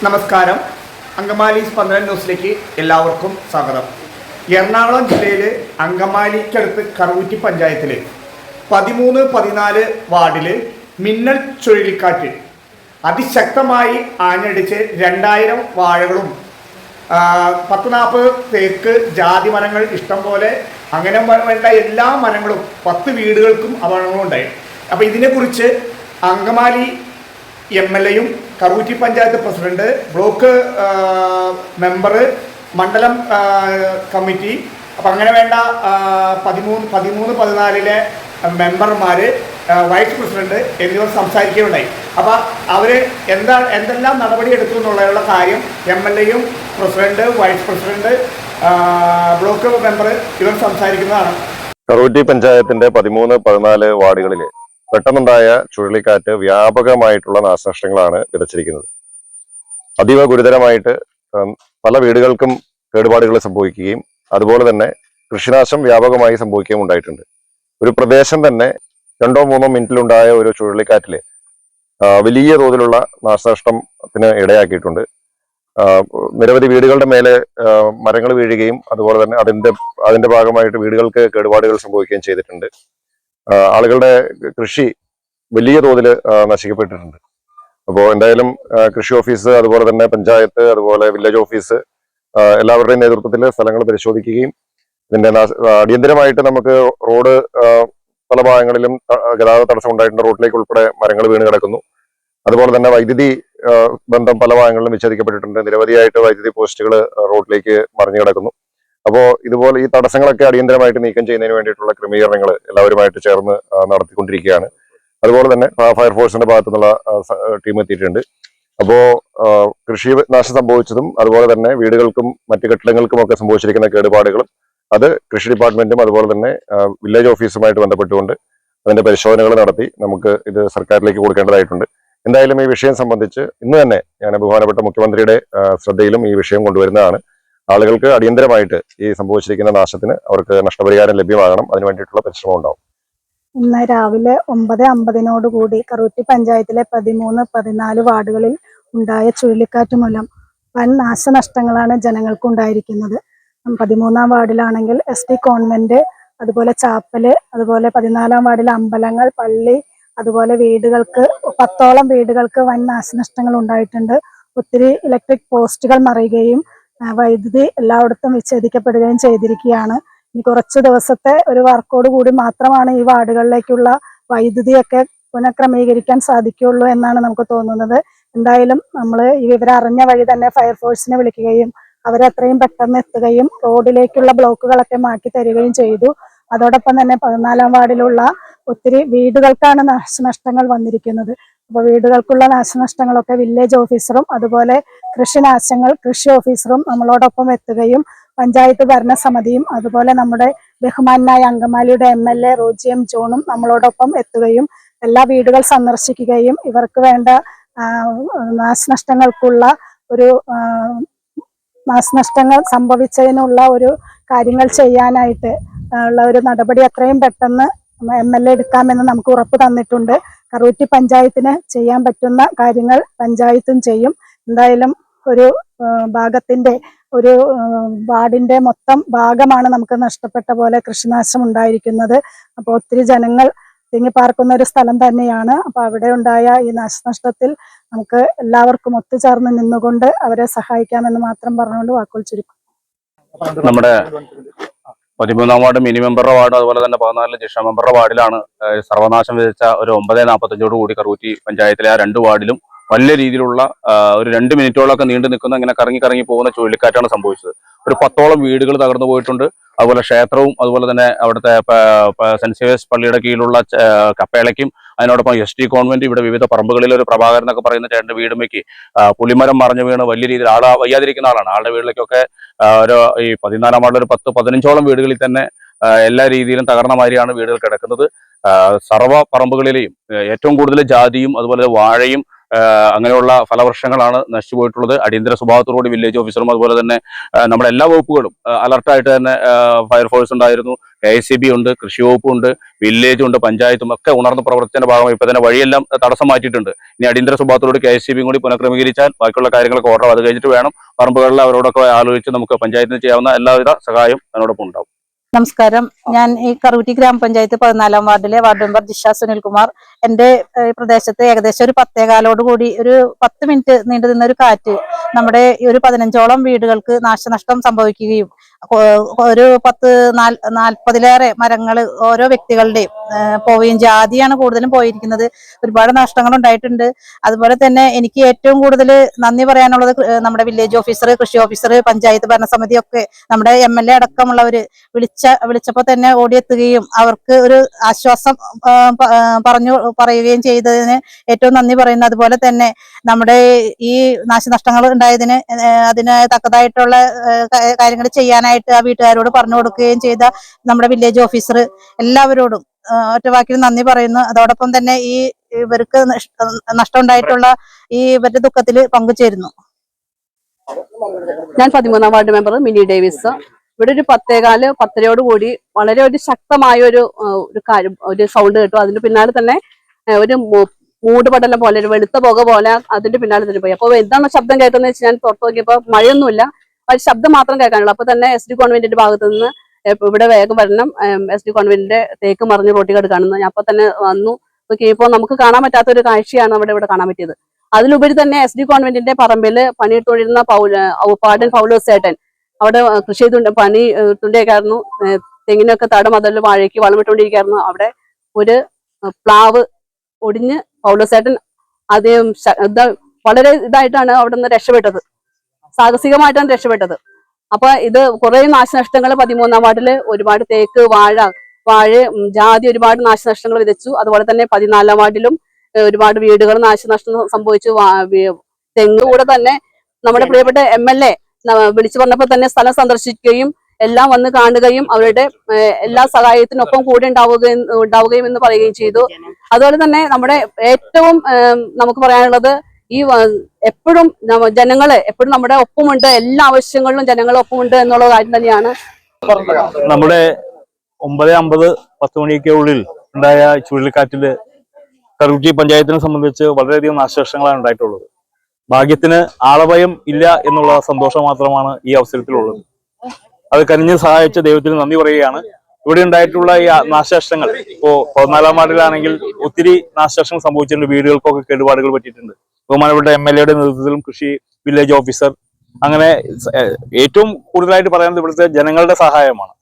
നമസ്കാരം. അങ്കമാലി സ്പന്ദനം ന്യൂസിലേക്ക് എല്ലാവർക്കും സ്വാഗതം. എറണാകുളം ജില്ലയിൽ അങ്കമാലിക്കടുത്ത് കറുകുറ്റി പഞ്ചായത്തിൽ 13-14 വാർഡിൽ മിന്നൽ ചുഴലിക്കാറ്റ് അതിശക്തമായി ആഞ്ഞടിച്ച് 2000 വാഴകളും 10-40 തേക്ക് ജാതി മരങ്ങൾ ഇഷ്ടം പോലെ അങ്ങനെ വേണ്ട എല്ലാ മരങ്ങളും 10 വീടുകൾക്കും അപകടങ്ങളുണ്ടായി. അപ്പോൾ ഇതിനെക്കുറിച്ച് അങ്കമാലി MLA-യും Karukutty panchayat president, block member, മണ്ഡലം കമ്മിറ്റി, അപ്പം അങ്ങനെ വേണ്ട 13-14 മെമ്പർമാർ, വൈസ് പ്രസിഡന്റ് എന്നിവർ സംസാരിക്കുകയുണ്ടായി. അപ്പോൾ അവർ എന്തെല്ലാം നടപടി എടുത്തു എന്നുള്ള കാര്യം MLA-യും president, vice president, block member ഇവർ സംസാരിക്കുന്നതാണ്. കറുകുറ്റി പഞ്ചായത്തിന്റെ 13-14 വാർഡുകളിൽ പെട്ടെന്നുണ്ടായ ചുഴലിക്കാറ്റ് വ്യാപകമായിട്ടുള്ള നാശനഷ്ടങ്ങളാണ് വിതച്ചിരിക്കുന്നത്. അതീവ ഗുരുതരമായിട്ട് പല വീടുകൾക്കും കേടുപാടുകൾ സംഭവിക്കുകയും അതുപോലെ തന്നെ കൃഷിനാശം വ്യാപകമായി സംഭവിക്കുകയും ഉണ്ടായിട്ടുണ്ട്. ഒരു പ്രദേശം തന്നെ 2-3 മിനിറ്റിലുണ്ടായ ഒരു ചുഴലിക്കാറ്റില് വലിയ തോതിലുള്ള നാശനഷ്ടത്തിന് ഇടയാക്കിയിട്ടുണ്ട്. നിരവധി വീടുകളുടെ മേലെ മരങ്ങൾ വീഴുകയും അതുപോലെ തന്നെ അതിന്റെ ഭാഗമായിട്ട് വീടുകൾക്ക് കേടുപാടുകൾ സംഭവിക്കുകയും ചെയ്തിട്ടുണ്ട്. ആളുകളുടെ കൃഷി വലിയ തോതിൽ നശിക്കപ്പെട്ടിട്ടുണ്ട്. അപ്പോൾ എന്തായാലും കൃഷി ഓഫീസ്, അതുപോലെ തന്നെ പഞ്ചായത്ത്, അതുപോലെ വില്ലേജ് ഓഫീസ് എല്ലാവരുടെയും നേതൃത്വത്തിൽ സ്ഥലങ്ങൾ പരിശോധിക്കുകയും ഇതിന്റെ അടിയന്തരമായിട്ട് നമുക്ക് റോഡ് പല ഭാഗങ്ങളിലും ഗതാഗത തടസ്സം ഉണ്ടായിട്ടുണ്ട്. റോഡിലേക്ക് ഉൾപ്പെടെ മരങ്ങൾ വീണ് കിടക്കുന്നു. അതുപോലെ തന്നെ വൈദ്യുതി ബന്ധം പല ഭാഗങ്ങളിലും വിച്ഛേദിക്കപ്പെട്ടിട്ടുണ്ട്. നിരവധിയായിട്ട് വൈദ്യുതി പോസ്റ്റുകൾ റോഡിലേക്ക് മറിഞ്ഞു കിടക്കുന്നു. അപ്പോൾ ഇതുപോലെ ഈ തടസ്സങ്ങളൊക്കെ അടിയന്തരമായിട്ട് നീക്കം ചെയ്യുന്നതിന് വേണ്ടിയിട്ടുള്ള ക്രമീകരണങ്ങൾ എല്ലാവരുമായിട്ട് ചേർന്ന് നടത്തിക്കൊണ്ടിരിക്കുകയാണ്. അതുപോലെ തന്നെ ഫയർഫോഴ്സിന്റെ ഭാഗത്തു നിന്നുള്ള ടീം എത്തിയിട്ടുണ്ട്. അപ്പോൾ കൃഷി നാശം സംഭവിച്ചതും അതുപോലെ തന്നെ വീടുകൾക്കും മറ്റു കെട്ടിടങ്ങൾക്കും ഒക്കെ സംഭവിച്ചിരിക്കുന്ന കേടുപാടുകളും അത് കൃഷി ഡിപ്പാർട്ട്മെന്റും അതുപോലെ തന്നെ വില്ലേജ് ഓഫീസുമായിട്ട് ബന്ധപ്പെട്ടുകൊണ്ട് അതിന്റെ പരിശോധനകൾ നടത്തി നമുക്ക് ഇത് സർക്കാരിലേക്ക് കൊടുക്കേണ്ടതായിട്ടുണ്ട്. എന്തായാലും ഈ വിഷയം സംബന്ധിച്ച് ഇന്ന് തന്നെ ഞാൻ ബഹുമാനപ്പെട്ട മുഖ്യമന്ത്രിയുടെ ശ്രദ്ധയിലും ഈ വിഷയം കൊണ്ടുവരുന്നതാണ്. ആളുകൾക്ക് അടിയന്തരമായിട്ട് ഈ സംഭവിച്ചിരിക്കുന്ന നാശത്തിന് അവർക്ക് നഷ്ടപരിഹാരം ലഭ്യമാകണം. അതിനു വേണ്ടിയിട്ടുള്ള പരിശ്രമം ഉണ്ടാവും. ഇന്ന് രാവിലെ 9:50 കറുകുറ്റി പഞ്ചായത്തിലെ 13-14 വാർഡുകളിൽ ഉണ്ടായ ചുഴലിക്കാറ്റ് മൂലം വൻ നാശനഷ്ടങ്ങളാണ് ജനങ്ങൾക്കുണ്ടായിരിക്കുന്നത്. 13-ാം വാർഡിലാണെങ്കിൽ SD കോൺവെന്റ്, അതുപോലെ ചാപ്പല്, അതുപോലെ 14-ാം വാർഡിലെ അമ്പലങ്ങൾ, പള്ളി, അതുപോലെ വീടുകൾക്ക് 10ഓളം വീടുകൾക്ക് വൻ നാശനഷ്ടങ്ങൾ ഉണ്ടായിട്ടുണ്ട്. ഒത്തിരി ഇലക്ട്രിക് പോസ്റ്റുകൾ മറിയുകയും വൈദ്യുതി എല്ലായിടത്തും വിച്ഛേദിക്കപ്പെടുകയും ചെയ്തിരിക്കുകയാണ്. ഇനി കുറച്ച് ദിവസത്തെ ഒരു വർക്കോട് കൂടി മാത്രമാണ് ഈ വാർഡുകളിലേക്കുള്ള വൈദ്യുതിയൊക്കെ പുനഃക്രമീകരിക്കാൻ സാധിക്കുകയുള്ളൂ എന്നാണ് നമുക്ക് തോന്നുന്നത്. എന്തായാലും നമ്മൾ ഈ വിവരം അറിഞ്ഞ വഴി തന്നെ ഫയർഫോഴ്സിനെ വിളിക്കുകയും അവരെത്രയും പെട്ടെന്ന് എത്തുകയും റോഡിലേക്കുള്ള ബ്ലോക്കുകളൊക്കെ മാറ്റി തരികയും ചെയ്തു. അതോടൊപ്പം തന്നെ 14-ാം വാർഡിലുള്ള ഒത്തിരി വീടുകൾക്കാണ് നാശനഷ്ടങ്ങൾ വന്നിരിക്കുന്നത്. അപ്പോൾ വീടുകൾക്കുള്ള നാശനഷ്ടങ്ങളൊക്കെ വില്ലേജ് ഓഫീസറും അതുപോലെ കൃഷി ഓഫീസറും നമ്മളോടൊപ്പം എത്തുകയും പഞ്ചായത്ത് ഭരണസമിതിയും അതുപോലെ നമ്മുടെ ബഹുമാനായ അങ്കമാലിയുടെ MLA റോജി M. ജോണും നമ്മളോടൊപ്പം എത്തുകയും എല്ലാ വീടുകൾ സന്ദർശിക്കുകയും ഇവർക്ക് വേണ്ട നാശനഷ്ടങ്ങൾ സംഭവിച്ചതിനുള്ള ഒരു കാര്യങ്ങൾ ചെയ്യാനായിട്ട് ഉള്ള ഒരു നടപടി എത്രയും പെട്ടെന്ന് MLA എടുക്കാമെന്ന് നമുക്ക് ഉറപ്പ് തന്നിട്ടുണ്ട്. കറുകുറ്റി പഞ്ചായത്തിന് ചെയ്യാൻ പറ്റുന്ന കാര്യങ്ങൾ പഞ്ചായത്തും ചെയ്യും. എന്തായാലും ഒരു ഒരു വാർഡിന്റെ മൊത്തം ഭാഗമാണ് നമുക്ക് നഷ്ടപ്പെട്ട പോലെ കൃഷിനാശം ഉണ്ടായിരിക്കുന്നത്. അപ്പോൾ ഒത്തിരി ജനങ്ങൾ തിങ്ങിപ്പാർക്കുന്ന ഒരു സ്ഥലം തന്നെയാണ്. അപ്പോൾ അവിടെ ഉണ്ടായ ഈ നാശനഷ്ടത്തിൽ നമുക്ക് എല്ലാവർക്കും ഒത്തുചേർന്ന് നിന്നുകൊണ്ട് അവരെ സഹായിക്കാമെന്ന് മാത്രം പറഞ്ഞുകൊണ്ട് വാക്കുകൾ ചുരുക്കും. നമ്മുടെ 13-ാം വാർഡ് മിനി മെമ്പറുടെ വാർഡ്, അതുപോലെ തന്നെ 14 ജിഷ മെമ്പറുടെ വാർഡിലാണ് സർവനാശം വിതച്ച ഒരു 9:45 കറുകുറ്റി പഞ്ചായത്തിലെ ആ 2 വാർഡിലും വലിയ രീതിയിലുള്ള ഒരു 2 മിനിറ്റോളൊക്കെ നീണ്ടു നിൽക്കുന്ന ഇങ്ങനെ കറങ്ങി പോകുന്ന ചുഴലിക്കാറ്റാണ് സംഭവിച്ചത്. ഒരു 10ഓളം വീടുകൾ തകർന്നു പോയിട്ടുണ്ട്. അതുപോലെ ക്ഷേത്രവും അതുപോലെ തന്നെ അവിടുത്തെ സെന്റ് സേവിയേഴ്സ് പള്ളിയുടെ കീഴിലുള്ള കപ്പേളയ്ക്കും അതിനോടൊപ്പം SD കോൺവെന്റ്, ഇവിടെ വിവിധ പറമ്പുകളിൽ ഒരു പ്രഭാകരൻ എന്നൊക്കെ പറയുന്ന ചേട്ടന്റെ വീടുമേക്ക് പുളിമരം മറിഞ്ഞു വീണ് വലിയ രീതിയിൽ വയ്യാതിരിക്കുന്ന ആളാണ്. ആളുടെ വീട്ടിലേക്കൊക്കെ ഈ 14-ാം വാർഡിൽ ഒരു 10-15ഓളം വീടുകളിൽ തന്നെ എല്ലാ രീതിയിലും തകർന്ന മാതിരിയാണ് വീടുകൾ കിടക്കുന്നത്. സർവ്വ പറമ്പുകളിലെയും ഏറ്റവും കൂടുതൽ ജാതിയും അതുപോലെ വാഴയും അങ്ങനെയുള്ള ഫലവൃക്ഷങ്ങളാണ് നശിച്ചുപോയിട്ടുള്ളത്. അടിയന്തര സ്വഭാവത്തോടുകൂടി വില്ലേജ് ഓഫീസറും അതുപോലെ തന്നെ നമ്മുടെ എല്ലാ വകുപ്പുകളും അലർട്ടായിട്ട് തന്നെ ഫയർഫോഴ്സ് ഉണ്ടായിരുന്നു, KSCB ഉണ്ട്, കൃഷി വകുപ്പുണ്ട്, വില്ലേജും ഉണ്ട്, പഞ്ചായത്തും ഒക്കെ ഉണർന്ന പ്രവർത്തനത്തിന്റെ ഭാഗമായി ഇപ്പൊ തന്നെ വഴിയെല്ലാം തടസ്സം മാറ്റിയിട്ടുണ്ട്. ഇനി അടിയന്തര സ്വഭാവത്തോട് KSCB കൂടി പുനഃക്രമീകരിച്ചാൽ ബാക്കിയുള്ള കാര്യങ്ങളൊക്കെ ഓർഡർ അത് കഴിഞ്ഞിട്ട് വേണം പറമ്പുകളിൽ അവരോടൊക്കെ ആലോചിച്ച് നമുക്ക് പഞ്ചായത്തിന് ചെയ്യാവുന്ന എല്ലാവിധ സഹായം അതിനോടൊപ്പം ഉണ്ടാവും. നമസ്കാരം. ഞാൻ ഈ കറുകുറ്റി ഗ്രാമപഞ്ചായത്ത് 14-ാം വാർഡിലെ വാർഡ് മെമ്പർ ജിഷ സുനിൽകുമാർ. എന്റെ പ്രദേശത്ത് ഏകദേശം ഒരു 10:15 കൂടി ഒരു 10 മിനിറ്റ് നീണ്ടു നിന്ന ഒരു കാറ്റ് നമ്മുടെ ഒരു 15ഓളം വീടുകൾക്ക് നാശനഷ്ടം സംഭവിക്കുകയും ഒരു 40-ലേറെ മരങ്ങൾ ഓരോ വ്യക്തികളുടെയും പോവുകയും, ജാതിയാണ് കൂടുതലും പോയിരിക്കുന്നത്. ഒരുപാട് നഷ്ടങ്ങൾ ഉണ്ടായിട്ടുണ്ട്. അതുപോലെ തന്നെ എനിക്ക് ഏറ്റവും കൂടുതൽ നന്ദി പറയാനുള്ളത് നമ്മുടെ വില്ലേജ് ഓഫീസർ, കൃഷി ഓഫീസർ, പഞ്ചായത്ത് ഭരണസമിതി ഒക്കെ നമ്മുടെ MLA അടക്കമുള്ളവര് വിളിച്ചപ്പോൾ തന്നെ ഓടിയെത്തുകയും അവർക്ക് ഒരു ആശ്വാസം പറയുകയും ചെയ്തതിന് ഏറ്റവും നന്ദി പറയുന്നു. അതുപോലെ തന്നെ നമ്മുടെ ഈ നാശനഷ്ടങ്ങൾ ഉണ്ടായതിന് അതിന് തക്കതായിട്ടുള്ള കാര്യങ്ങൾ ചെയ്യാനായിട്ട് ആ വീട്ടുകാരോട് പറഞ്ഞു കൊടുക്കുകയും ചെയ്ത നമ്മുടെ വില്ലേജ് ഓഫീസർ എല്ലാവരോടും ഒറ്റവാക്കിൽ നന്ദി പറയുന്നു. അതോടൊപ്പം തന്നെ ഈ ഇവർക്ക് നഷ്ടം ഉണ്ടായിട്ടുള്ള ഈ ഇവരുടെ ദുഃഖത്തിൽ പങ്കുചേരുന്നു. ഞാൻ 13-ാം വാർഡ് മെമ്പർ മിനി ഡേവിസ്. ഇവിടെ ഒരു 10:15 കൂടി വളരെ ഒരു ശക്തമായ ഒരു സൗണ്ട് കേട്ടു. അതിന്റെ പിന്നാലെ തന്നെ ഒരു മൂടുപടലം പോലെ, ഒരു വെളുത്ത പുക പോലെ അതിന്റെ പിന്നാലെ തന്നെ പോയി. അപ്പോൾ എന്താണ് ശബ്ദം കേട്ടതെന്ന് വെച്ചാൽ ഞാൻ പുറത്തു നോക്കിയപ്പോൾ മഴയൊന്നുമില്ല, ഒരു ശബ്ദം മാത്രം കേൾക്കാനുള്ളൂ. അപ്പൊ തന്നെ SD കോൺവെന്റിന്റെ ഭാഗത്ത് നിന്ന് ഇവിടെ വേഗം വരണം, SD കോൺവെന്റിന്റെ തേക്ക് മറിഞ്ഞ് റോട്ടിൽ കാണുന്നത്. ഞാൻ അപ്പൊ തന്നെ വന്നു നോക്കിയപ്പോൾ നമുക്ക് കാണാൻ പറ്റാത്ത ഒരു കാഴ്ചയാണ് ഇവിടെ കാണാൻ പറ്റിയത്. അതിലുപരി തന്നെ SD കോൺവെന്റിന്റെ പറമ്പിൽ പണിയെടുത്തുകൊണ്ടിരുന്ന പാടൻ പൗലോസ് ചേട്ടൻ അവിടെ കൃഷി പണി തുണ്ടിയൊക്കെയായിരുന്നു. തെങ്ങിനൊക്കെ തടം അതിൽ വാഴയ്ക്ക് വളമിട്ടുകൊണ്ടിരിക്കുകയായിരുന്നു. അവിടെ ഒരു പ്ലാവ് ഒടിഞ്ഞ് പൗലോസേട്ടൻ വളരെ ഇതായിട്ടാണ് അവിടെ നിന്ന് രക്ഷപ്പെട്ടത്, സാഹസികമായിട്ടാണ് രക്ഷപ്പെട്ടത്. അപ്പൊ ഇത് കുറെ നാശനഷ്ടങ്ങൾ 13-ാം വാർഡില് ഒരുപാട് തേക്ക്, വാഴ, ജാതി ഒരുപാട് നാശനഷ്ടങ്ങൾ വിതച്ചു. അതുപോലെ തന്നെ 14-ാം വാർഡിലും ഒരുപാട് വീടുകൾ നാശനഷ്ടം സംഭവിച്ചു. തെങ്ങ് കൂടെ തന്നെ നമ്മുടെ പ്രിയപ്പെട്ട MLA വിളിച്ചു പറഞ്ഞപ്പോൾ തന്നെ സ്ഥലം സന്ദർശിക്കുകയും എല്ലാം വന്ന് കാണുകയും അവരുടെ എല്ലാ സഹായത്തിനൊപ്പം കൂടെ ഉണ്ടാവുകയും എന്ന് പറയുകയും ചെയ്തു. അതുപോലെ തന്നെ നമ്മുടെ ഏറ്റവും നമുക്ക് പറയാനുള്ളത് ഈ എപ്പോഴും ജനങ്ങളെ എപ്പോഴും നമ്മുടെ ഒപ്പമുണ്ട്, എല്ലാ ആവശ്യങ്ങളിലും ജനങ്ങളെ ഒപ്പമുണ്ട് എന്നുള്ള കാര്യം തന്നെയാണ്. നമ്മുടെ 9:50, 10 മണിയൊക്കെ ഉള്ളിൽ ഉണ്ടായ ചുഴലിക്കാറ്റില് കറുകുറ്റി പഞ്ചായത്തിനെ സംബന്ധിച്ച് വളരെയധികം നാശനഷ്ടങ്ങളാണ് ഉണ്ടായിട്ടുള്ളത്. ഭാഗ്യത്തിന് ആളഭയം ഇല്ല എന്നുള്ള സന്തോഷം മാത്രമാണ് ഈ അവസരത്തിലുള്ളത്. അത് കനിഞ്ഞ് സഹായിച്ച ദൈവത്തിന് നന്ദി പറയുകയാണ്. ഇവിടെ ഉണ്ടായിട്ടുള്ള ഈ നാശനഷ്ടങ്ങൾ ഇപ്പോ 14-ാം വാർഡിലാണെങ്കിൽ ഒത്തിരി നാശനഷ്ടങ്ങൾ സംഭവിച്ചിട്ടുണ്ട്. വീടുകൾക്കൊക്കെ കേടുപാടുകൾ പറ്റിയിട്ടുണ്ട്. ബഹുമാനപ്പെട്ട MLA നേതൃത്വത്തിലും കൃഷി വില്ലേജ് ഓഫീസർ അങ്ങനെ ഏറ്റവും കൂടുതലായിട്ട് പറയുന്നത് ഇവിടുത്തെ ജനങ്ങളുടെ സഹായമാണ്.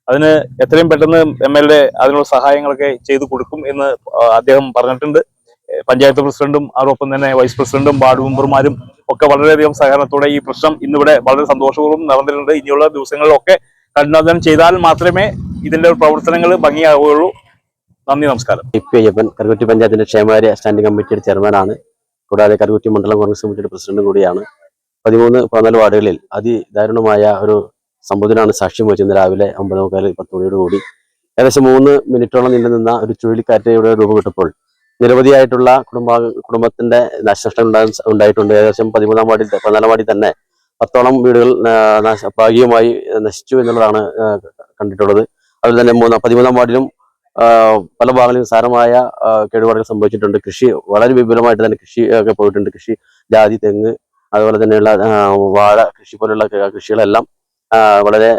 അതിന് എത്രയും പെട്ടെന്ന് MLA അതിനുള്ള സഹായങ്ങളൊക്കെ ചെയ്തു കൊടുക്കും എന്ന് അദ്ദേഹം പറഞ്ഞിട്ടുണ്ട്. പഞ്ചായത്ത് പ്രസിഡന്റും അതോടൊപ്പം തന്നെ വൈസ് പ്രസിഡന്റും വാർഡ് മെമ്പർമാരും ഒക്കെ വളരെയധികം സഹകരണത്തോടെ ഈ പ്രശ്നം ഇന്നിവിടെ വളരെ സന്തോഷപൂർവ്വം നടന്നിട്ടുണ്ട്. ഇനിയുള്ള ദിവസങ്ങളിലൊക്കെ കഠിനാധ്വാനം ചെയ്താൽ മാത്രമേ ഇതിന്റെ പ്രവർത്തനങ്ങൾ ഭംഗിയാവുകയുള്ളൂ. നന്ദി, നമസ്കാരം. അയ്യപ്പൻ കറുകുറ്റി പഞ്ചായത്തിന്റെ ക്ഷേമകാര്യ സ്റ്റാൻഡിംഗ് കമ്മിറ്റിയുടെ ചെയർമാനാണ്. കൂടാതെ കറുകുറ്റി മണ്ഡലം കോൺഗ്രസ് കമ്മിറ്റിയുടെ പ്രസിഡന്റും കൂടിയാണ്. 13-14 വാർഡുകളിൽ അതിദാരുണമായ ഒരു സംഭവത്തിനാണ് സാക്ഷ്യം വഹിച്ചത്. രാവിലെ 9:15, 10 മണിയോട് കൂടി ഏകദേശം 3 മിനിറ്റോളം നീണ്ടുനിന്ന ഒരു ചുഴലിക്കാറ്റ് ഇവിടെ രൂപപ്പെട്ടപ്പോൾ നിരവധിയായിട്ടുള്ള കുടുംബത്തിന്റെ നാശനഷ്ടം ഉണ്ടായിട്ടുണ്ട്. ഏകദേശം 13-ാം വാർഡിൽ 14-ാം വാർഡിൽ തന്നെ 10ഓളം വീടുകൾ ഭാഗികമായി നശിച്ചു എന്നുള്ളതാണ് കണ്ടിട്ടുള്ളത്. അതുപോലെ തന്നെ 13-ാം വാർഡിലും പല ഭാഗങ്ങളിലും സാരമായ കേടുപാടുകൾ സംഭവിച്ചിട്ടുണ്ട്. കൃഷി വളരെ വിപുലമായിട്ട് തന്നെ കൃഷി ഒക്കെ പോയിട്ടുണ്ട്. കൃഷി, ജാതി, തെങ്ങ്, അതുപോലെ തന്നെയുള്ള വാഴ കൃഷി പോലുള്ള കൃഷികളെല്ലാം വളരെ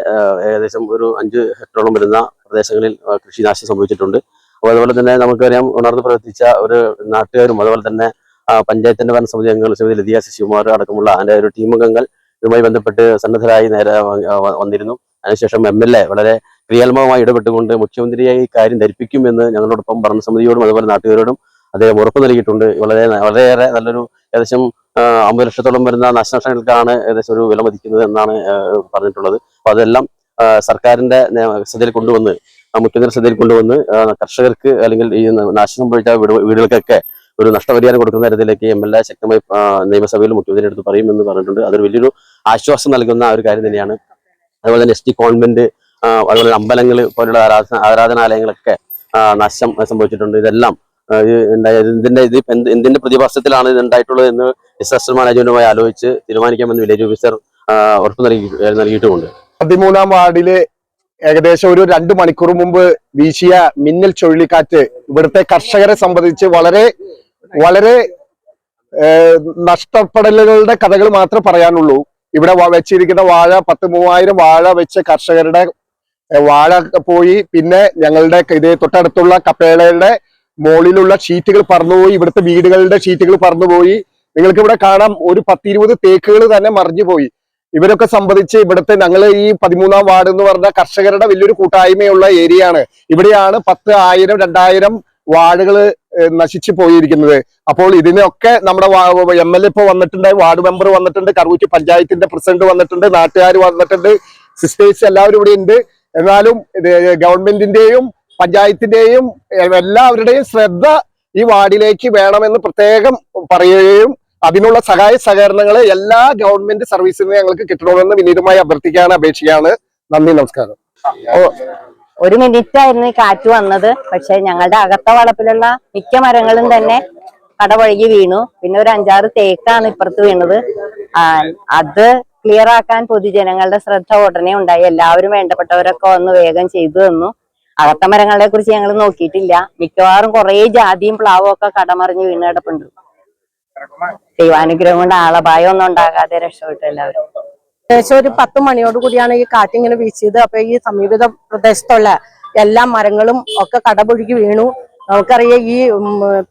ഏകദേശം ഒരു 5 ഹെക്ടറോളം വരുന്ന പ്രദേശങ്ങളിൽ കൃഷിനാശം സംഭവിച്ചിട്ടുണ്ട്. അതുപോലെ തന്നെ നമുക്കറിയാം, ഉണർന്ന് പ്രവർത്തിച്ച ഒരു നാട്ടുകാരും അതുപോലെ തന്നെ പഞ്ചായത്തിന്റെ ഭരണസമിതി അംഗങ്ങൾ ശ്രീമതി ലതിക ശശികുമാർ അടക്കമുള്ള അതിന്റെ ഒരു ടീം അംഗങ്ങൾ ഇതുമായി ബന്ധപ്പെട്ട് സന്നദ്ധരായി നേരെ വന്നിരുന്നു. അതിനുശേഷം MLA വളരെ ക്രിയാത്മകമായി ഇടപെട്ടുകൊണ്ട് മുഖ്യമന്ത്രിയെ ഈ കാര്യം ധരിപ്പിക്കുമെന്ന് ഞങ്ങളോടൊപ്പം ഭരണസമിതിയോടും അതുപോലെ നാട്ടുകാരോടും അദ്ദേഹം ഉറപ്പ് നൽകിയിട്ടുണ്ട്. വളരെയേറെ നല്ലൊരു ഏകദേശം 50 ലക്ഷത്തോളം വരുന്ന നാശനഷ്ടങ്ങൾക്കാണ് ഏകദേശം ഒരു വില മതിക്കുന്നത് എന്നാണ് പറഞ്ഞിട്ടുള്ളത്. അപ്പൊ അതെല്ലാം സർക്കാരിന്റെ ശ്രദ്ധയിൽ കൊണ്ടുവന്ന്, മുഖ്യമന്ത്രി ശ്രദ്ധയിൽ കൊണ്ടുവന്ന് കർഷകർക്ക് അല്ലെങ്കിൽ ഈ നാശം സംഭവിച്ച വീടുകൾക്കൊക്കെ ഒരു നഷ്ടപരിഹാരം കൊടുക്കുന്ന തരത്തിലേക്ക് MLA ശക്തമായി നിയമസഭയിൽ മുഖ്യമന്ത്രി അടുത്ത് പറയുമെന്ന് പറഞ്ഞിട്ടുണ്ട്. അതൊരു വലിയൊരു ആശ്വാസം നൽകുന്ന ഒരു കാര്യം തന്നെയാണ്. അതുപോലെ തന്നെ SD കോൺവെന്റ്, അതുപോലെ അമ്പലങ്ങൾ പോലുള്ള ആരാധനാലയങ്ങളൊക്കെ നാശം സംഭവിച്ചിട്ടുണ്ട്. ഇതെല്ലാം എന്തിന്റെ പ്രതിഭാസത്തിലാണ് ഇത് ഉണ്ടായിട്ടുള്ളത് എന്ന് ഡിസാസ്റ്റർ മാനേജ്മെന്റുമായി ആലോചിച്ച് തീരുമാനിക്കാമെന്ന് വില്ലേജ് ഓഫീസർ ഉറപ്പ് നൽകിയിട്ടുമുണ്ട്. 13-ാം വാർഡിലെ ഏകദേശം ഒരു 2 മണിക്കൂർ മുമ്പ് വീശിയ മിന്നൽ ചുഴലിക്കാറ്റ് ഇവിടുത്തെ കർഷകരെ സംബന്ധിച്ച് വളരെ വളരെ നഷ്ടപ്പെടലുകളുടെ കഥകൾ മാത്രമേ പറയാനുള്ളൂ. ഇവിടെ വെച്ചിരിക്കുന്ന വാഴ 10,000-3000 വാഴ വെച്ച കർഷകരുടെ വാഴ പോയി. പിന്നെ ഞങ്ങളുടെ ഇത് തൊട്ടടുത്തുള്ള കപ്പേളയുടെ മുകളിലുള്ള ഷീറ്റുകൾ പറന്നുപോയി. ഇവിടുത്തെ വീടുകളുടെ ഷീറ്റുകൾ പറന്നുപോയി. നിങ്ങൾക്ക് ഇവിടെ കാണാം ഒരു 10-20 തേക്കുകൾ തന്നെ മറിഞ്ഞുപോയി. ഇവരൊക്കെ സംബന്ധിച്ച് ഇവിടുത്തെ ഞങ്ങൾ ഈ 13-ാം വാർഡ് എന്ന് പറഞ്ഞ കർഷകരുടെ വലിയൊരു കൂട്ടായ്മയുള്ള ഏരിയയാണ്. ഇവിടെയാണ് 10,000, 2,000 വാർഡുകൾ നശിച്ചു പോയിരിക്കുന്നത്. അപ്പോൾ ഇതിനൊക്കെ നമ്മുടെ MLA ഇപ്പോൾ വന്നിട്ടുണ്ട്, വാർഡ് മെമ്പർ വന്നിട്ടുണ്ട്, കറുകുറ്റി പഞ്ചായത്തിന്റെ പ്രസിഡന്റ് വന്നിട്ടുണ്ട്, നാട്ടുകാർ വന്നിട്ടുണ്ട്, സിസ്റ്റേഴ്സ് എല്ലാവരും ഇവിടെ ഉണ്ട്. എന്നാലും ഗവൺമെന്റിന്റെയും പഞ്ചായത്തിന്റെയും എല്ലാവരുടെയും ശ്രദ്ധ ഈ വാർഡിലേക്ക് വേണമെന്ന് പ്രത്യേകം പറയുകയും അതിനുള്ള സഹായ സഹകരണങ്ങൾ എല്ലാ ഗവൺമെന്റ് സർവീസിനും ഞങ്ങൾക്ക് കിട്ടണമെന്ന് വിനീതമായി അപേക്ഷിക്കുകയാണ്. നന്ദി, നമസ്കാരം. 1 മിനിറ്റ് ആയിരുന്നു ഈ കാറ്റ് വന്നത്. പക്ഷെ ഞങ്ങളുടെ അകത്ത വളപ്പിലുള്ള മിക്ക മരങ്ങളും തന്നെ കടപഴകി വീണു. പിന്നെ ഒരു 5-6 തേക്കാണ് ഇപ്പുറത്ത് വീണത്. അത് ക്ലിയർ ആക്കാൻ പൊതുജനങ്ങളുടെ ശ്രദ്ധ ഉടനെ ഉണ്ടായി. എല്ലാവരും വേണ്ടപ്പെട്ടവരൊക്കെ വന്ന് വേഗം ചെയ്തു തന്നു. അകത്ത മരങ്ങളെ കുറിച്ച് ഞങ്ങൾ നോക്കിയിട്ടില്ല. മിക്കവാറും കുറെ ജാതിയും പ്ലാവും ഒക്കെ കടമറിഞ്ഞ് വീണ് കിടപ്പുണ്ട്. ദൈവാനുഗ്രഹം കൊണ്ട് ആളപായം ഒന്നും ഉണ്ടാകാതെ രക്ഷപ്പെട്ടു എല്ലാവരും. ഏകദേശം ഒരു 10 മണിയോട് കൂടിയാണ് ഈ കാറ്റിങ്ങനെ വീശിയത്. അപ്പൊ ഈ സമീപ പ്രദേശത്തുള്ള എല്ലാ മരങ്ങളും ഒക്കെ കടപുഴുകി വീണു. നമുക്കറിയാം ഈ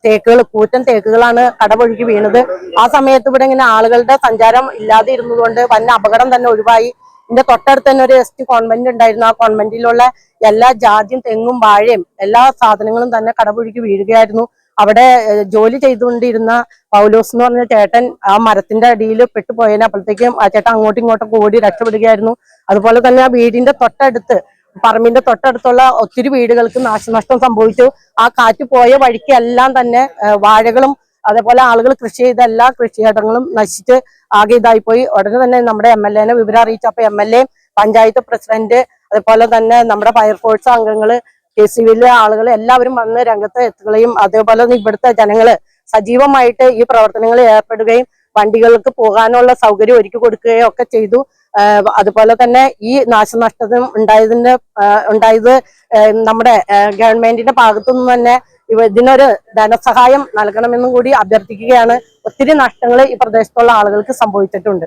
തേക്കുകൾ, കൂറ്റൻ തേക്കുകളാണ് കടപുഴുകി വീണത്. ആ സമയത്ത് ഇവിടെ ഇങ്ങനെ ആളുകളുടെ സഞ്ചാരം ഇല്ലാതെ ഇരുന്നതുകൊണ്ട് വൻ അപകടം തന്നെ ഒഴിവായി. ഇതിന്റെ തൊട്ടടുത്ത് തന്നെ ഒരു ST കോൺവെന്റ് ഉണ്ടായിരുന്നു. ആ കോൺവെന്റിലുള്ള എല്ലാ ജാതിയും തെങ്ങും വാഴയും എല്ലാ സാധനങ്ങളും തന്നെ കടപുഴുകി വീഴുകയായിരുന്നു. അവിടെ ജോലി ചെയ്തുകൊണ്ടിരുന്ന പൗലോസ് എന്ന് പറഞ്ഞ ചേട്ടൻ ആ മരത്തിന്റെ അടിയിൽ പെട്ടുപോയതിന് അപ്പോഴത്തേക്കും ആ ചേട്ടൻ അങ്ങോട്ടും ഇങ്ങോട്ടും ഓടി രക്ഷപ്പെടുകയായിരുന്നു. അതുപോലെ തന്നെ ആ വീടിന്റെ തൊട്ടടുത്ത്, പറമ്പിന്റെ തൊട്ടടുത്തുള്ള ഒത്തിരി വീടുകൾക്ക് നാശനഷ്ടം സംഭവിച്ചു. ആ കാറ്റ് പോയ വഴിക്ക് എല്ലാം തന്നെ വാഴകളും അതേപോലെ ആളുകൾ കൃഷി ചെയ്ത എല്ലാ കൃഷിയിടങ്ങളും നശിച്ച് ആകെ ഇതായിപ്പോയി. ഉടനെ തന്നെ നമ്മുടെ MLA വിവരം അറിയിച്ചു. അപ്പൊ MLA, പഞ്ചായത്ത് പ്രസിഡന്റ്, അതുപോലെ തന്നെ നമ്മുടെ ഫയർഫോഴ്സ് അംഗങ്ങള്, KCBയിലെ ആളുകൾ എല്ലാവരും വന്ന് രംഗത്ത് എത്തുകയും അതേപോലെ ഇവിടുത്തെ ജനങ്ങള് സജീവമായിട്ട് ഈ പ്രവർത്തനങ്ങളിൽ ഏർപ്പെടുകയും വണ്ടികൾക്ക് പോകാനുള്ള സൗകര്യം ഒരുക്കി കൊടുക്കുകയും ഒക്കെ ചെയ്തു. അതുപോലെ തന്നെ ഈ നാശനഷ്ടം ഉണ്ടായത് നമ്മുടെ ഗവൺമെന്റിന്റെ ഭാഗത്തുനിന്ന് തന്നെ ഇതിനൊരു ധനസഹായം നൽകണമെന്നും കൂടി അഭ്യർത്ഥിക്കുകയാണ്. ഒത്തിരി നഷ്ടങ്ങൾ ഈ പ്രദേശത്തുള്ള ആളുകൾക്ക് സംഭവിച്ചിട്ടുണ്ട്.